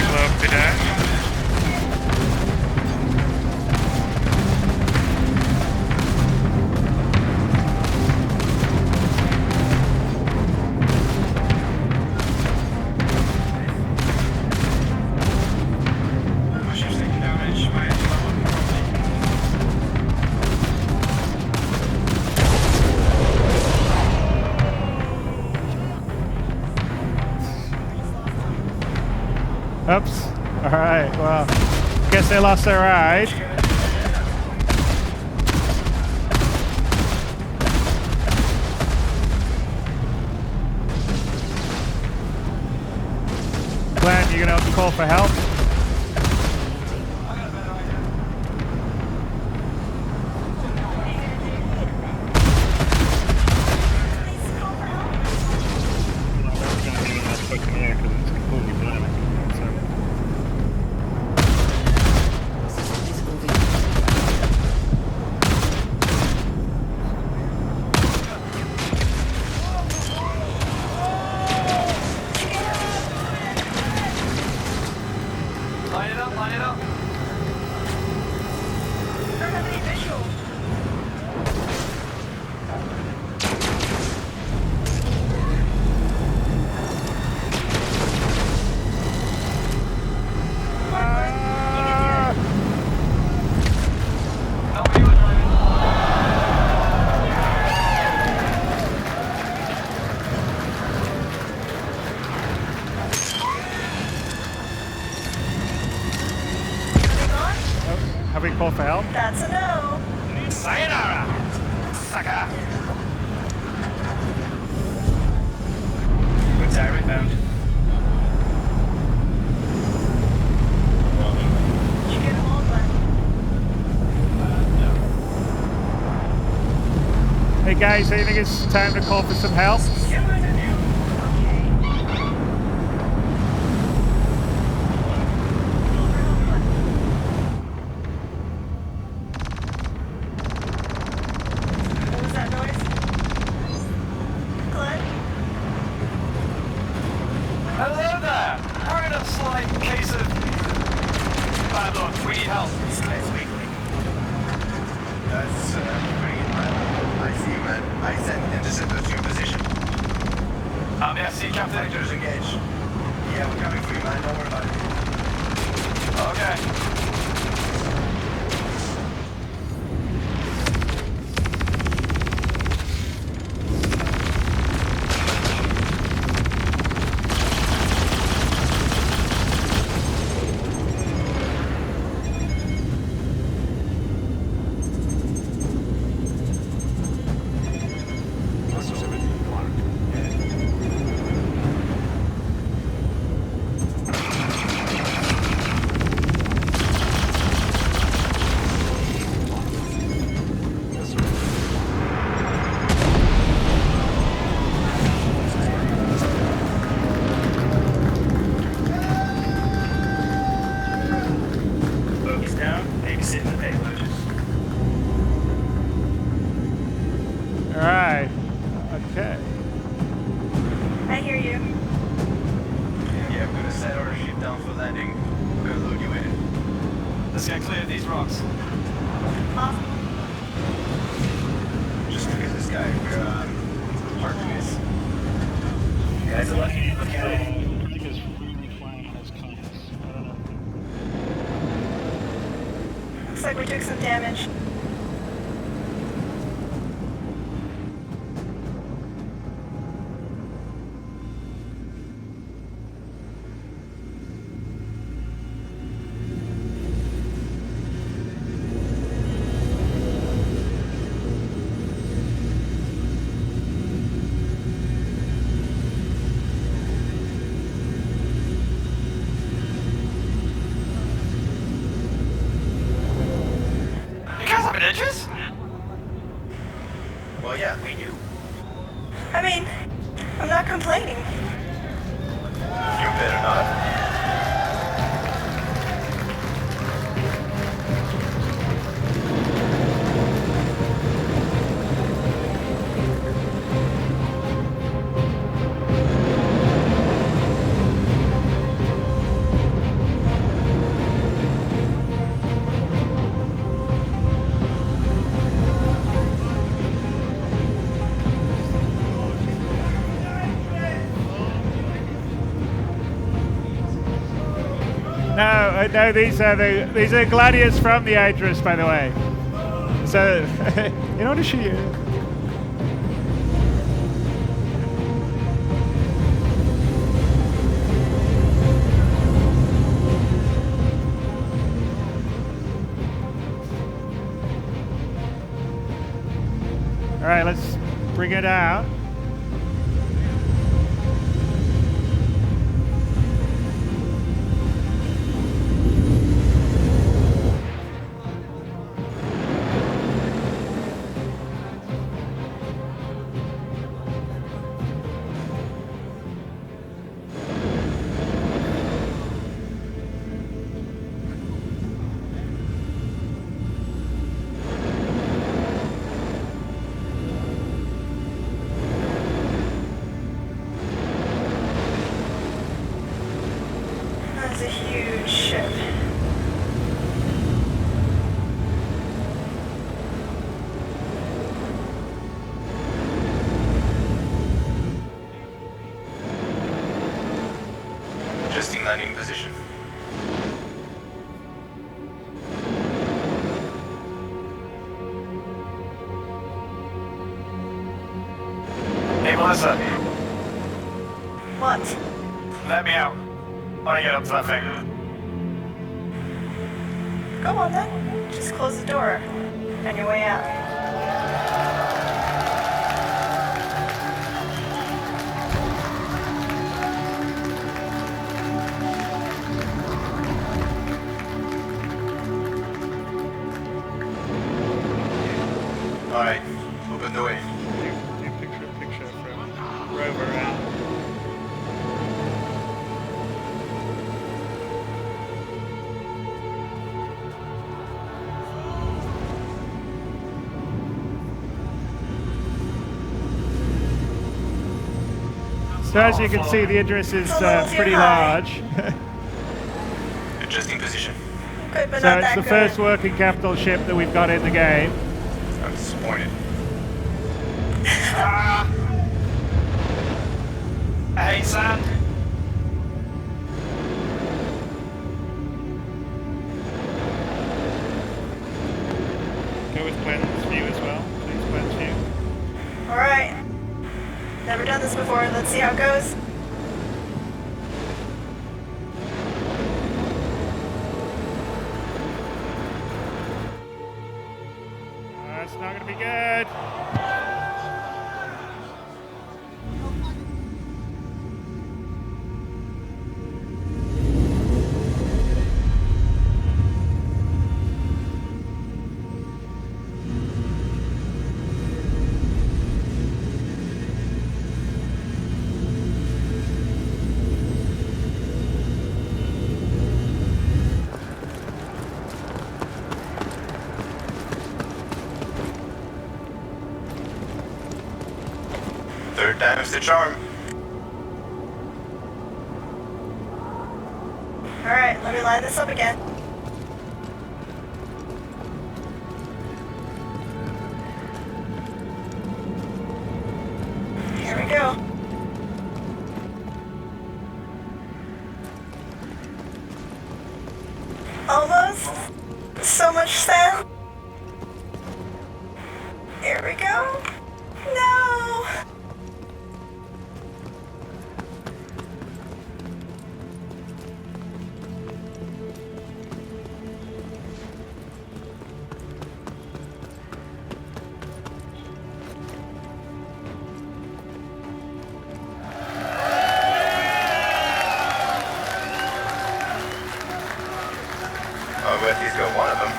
Slow up the dash. My ship's taking damage. My engine level properly. Oops. Alright, well, guess they lost their ride. Glenn, you gonna call for help? Have we called for help? That's a no. Sayonara, sucker. Good tire inbound. Did you get them all done? Hey guys, do you think it's time to call for some help? What was that noise? Glenn? Hello there! We're in a slight case of bad luck. We need help. That's pretty incredible. I see, man. I sent interceptors to your position. Merci, Captain. Fighters engaged. Yeah, we're coming for you, man. Don't worry about it. Okay. Focus down. Exit the payload. Alright. Okay. I hear you. Yeah, I'm gonna set our ship down for landing. We're gonna load you in. Let's get clear of these rocks. Awesome. Just look at this guy. We're hard to miss. You guys are lucky. Look at it. Looks like we took some damage. You guys have an interest? Well, yeah, we do. I mean, I'm not complaining. You better not. No, these are gladiators from the Idris, by the way. So, in order to shoot you. All right, let's bring it out. That's a huge ship. Adjusting landing position. Hey, Melissa. What? Let me out. I want to get up to that thing. Go on then. just close the door on your way out. Alright, open the way. Do picture from rover and so as you can see, the Idris is pretty large. Adjusting position. Good, but So not it's that the good. first working capital ship that we've got in the game. I'm disappointed. Hey, son. Go with Glenn's view as well. Please, Glenn's view. Alright. Never done this before. Let's see how it goes. It's not going to be good. Third time's the charm. Alright, let me line this up again. Here we go. Almost. So much sound. Here we go. No! Oh, but he's got one of them.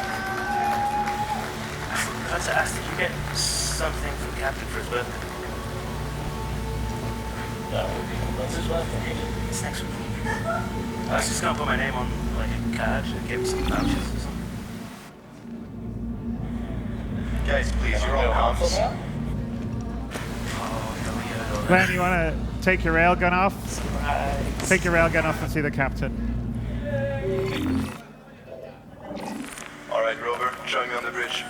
I forgot to ask, did you get something from Captain for his birthday? No, what's his birthday? It's next week. I was just gonna put my name on like a card and give me some vouchers or something. Guys, please, you're all comms. Oh, Glenn, you want to take your railgun off? Right. Take your railgun off and see the captain. Alright, Rover, join me on the bridge.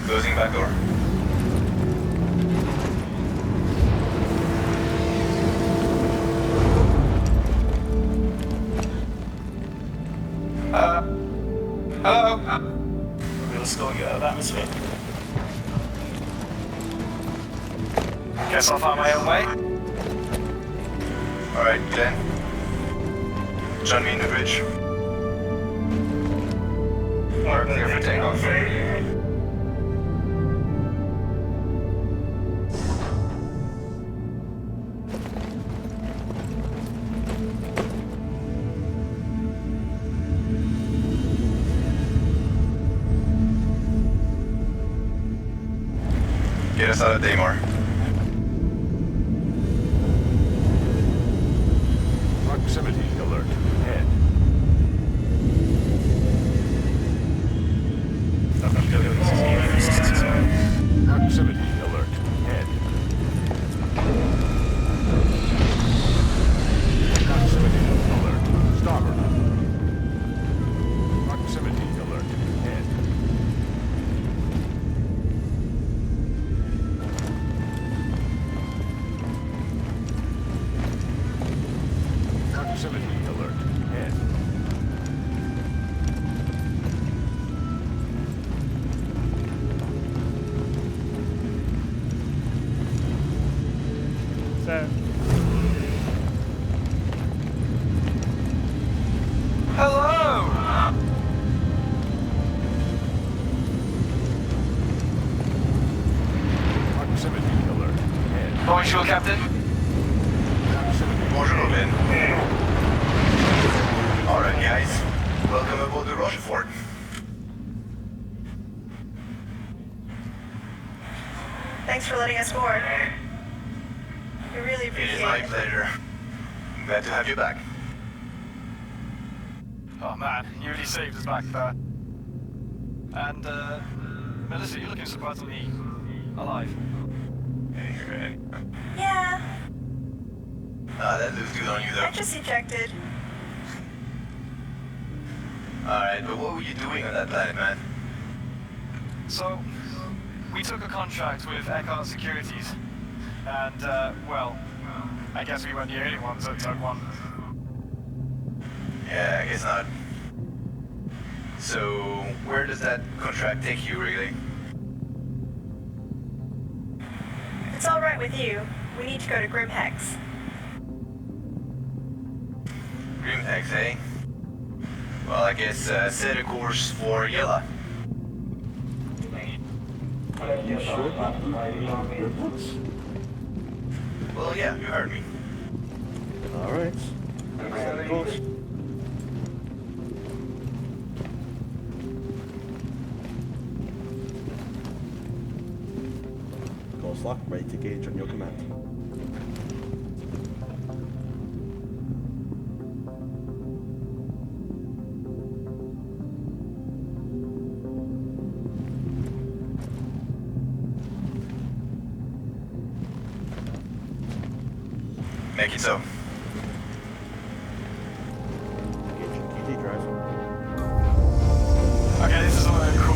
Closing back door. Hello? We'll still get out of atmosphere. Guess I'll find my own way. Alright, Glenn. Join me in the bridge. We're clear for takeoff. Get us out of Daymar. Proximity alert. Head. Proximity alert. Head. Proximity alert. Starboard. Proximity alert. Head. Proximity So, Hello! Proximity alert. Ahead. Bonjour, Captain. Proximity. Bonjour, Ben. Alright, guys. Welcome aboard the Rochefort. Thanks for letting us board. We really It appreciate is my pleasure. Glad to have you back. Oh man, you really saved us back there. And, Melissa, you're looking surprisingly alive. Yeah, That looks good on you, I though. just ejected. Alright, but what were you doing on that planet, man? So, we took a contract with Eckhart Securities. And, well, I guess we weren't the only ones that took one. Yeah, I guess not. So, where does that contract take you, really? If it's alright with you, we need to go to Grimhex. Grimhex, eh? Well, I guess set a course for Yella. You sure? Well, yeah, you heard me. Alright. Set a course. Course lock, ready to gauge on your command. Make it so. Engaging QD drive. Okay, this is all very cool.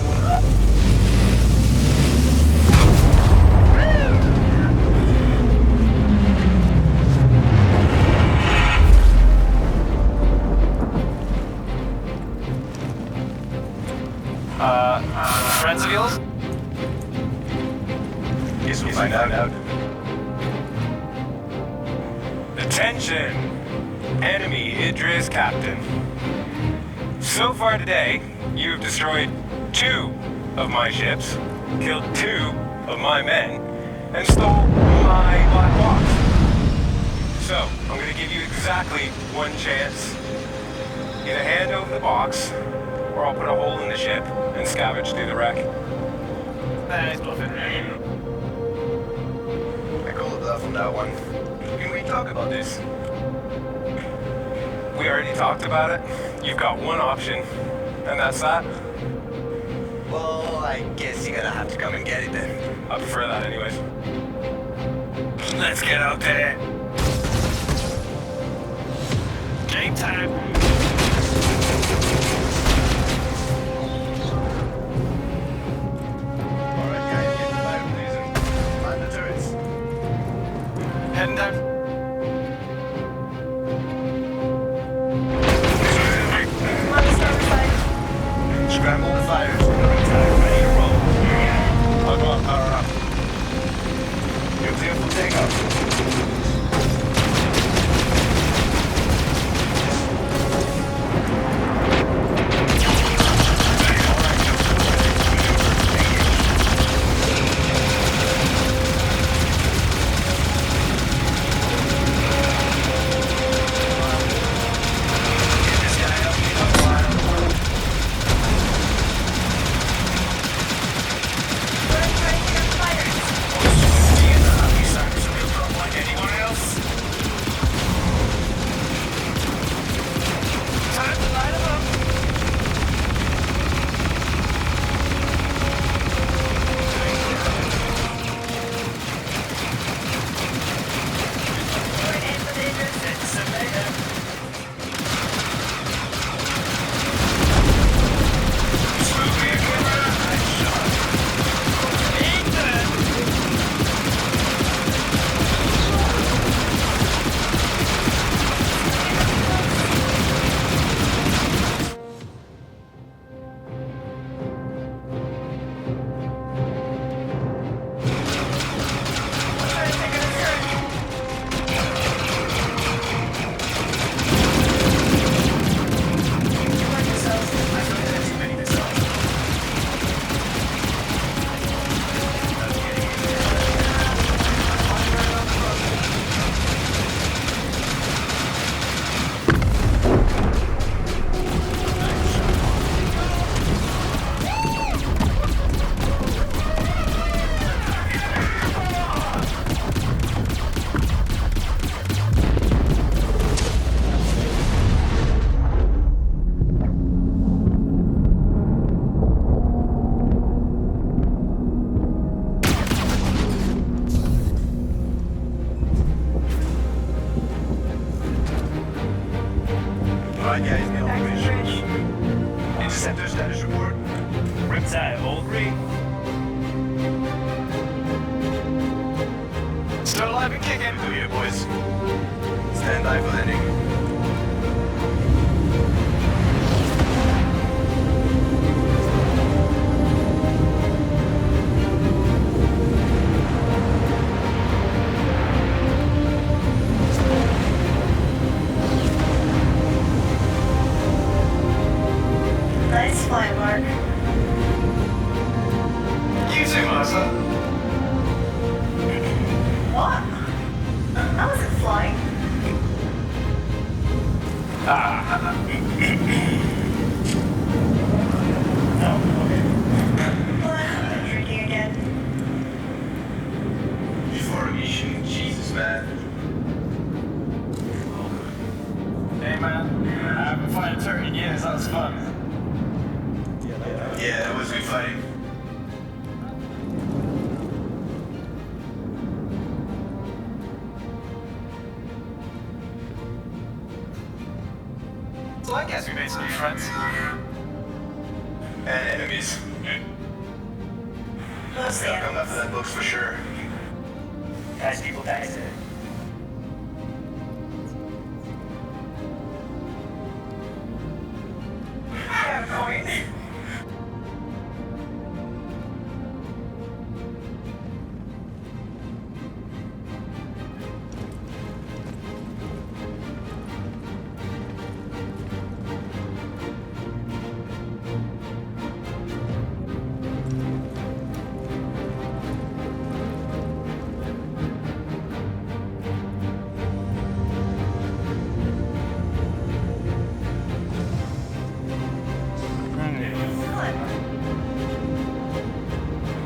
Friends of yours? Guess we'll find out. Attention! Enemy Idris Captain. So far today, you have destroyed 2 of my ships, killed 2 of my men, and stole my black box. So, I'm gonna give you exactly 1 chance. Either hand over the box, or I'll put a hole in the ship and scavenge through the wreck. Nah, he's bluffing. I call a bluff on that one. Can we talk about this? We already talked about it. You've got 1 option, and that's that. Well, I guess you're gonna have to come and get it then. I prefer that anyways. Let's get out there. Game time. Alright, guys, get the fire, please, and mind the turrets. Heading down. Come on, starboard side. Scramble the fires. Ready to roll. I'll go up, power up. You're clear for takeoff. me. Still alive and kicking. Do you, boys? Stand by for landing. Nice flight, Mark. You too, Melissa. What? I wasn't flying. What? I'm drinking again. Before a mission, Jesus, man. Hey, man. I haven't fired a turret in years. That was fun. Yeah, it was good fighting. So I guess we made some new friends. And enemies. Mostly They'll come after that books for sure. Guys, people died. Fair point.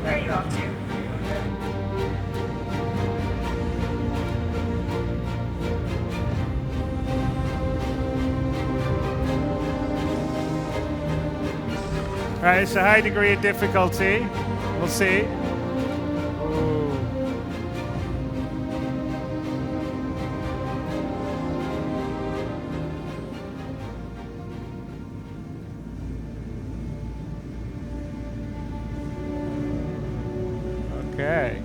Where are you off to? All right, it's a high degree of difficulty. We'll see. Ooh. Okay.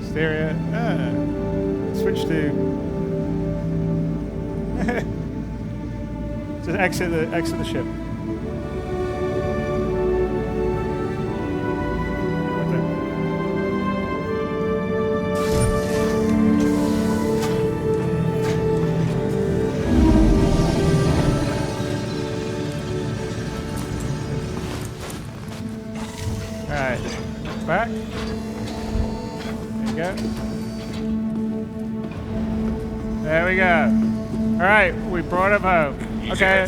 Stereo. Switch to. Just exit the ship. All right, back. There you go. There we go. All right, we brought him home. Okay.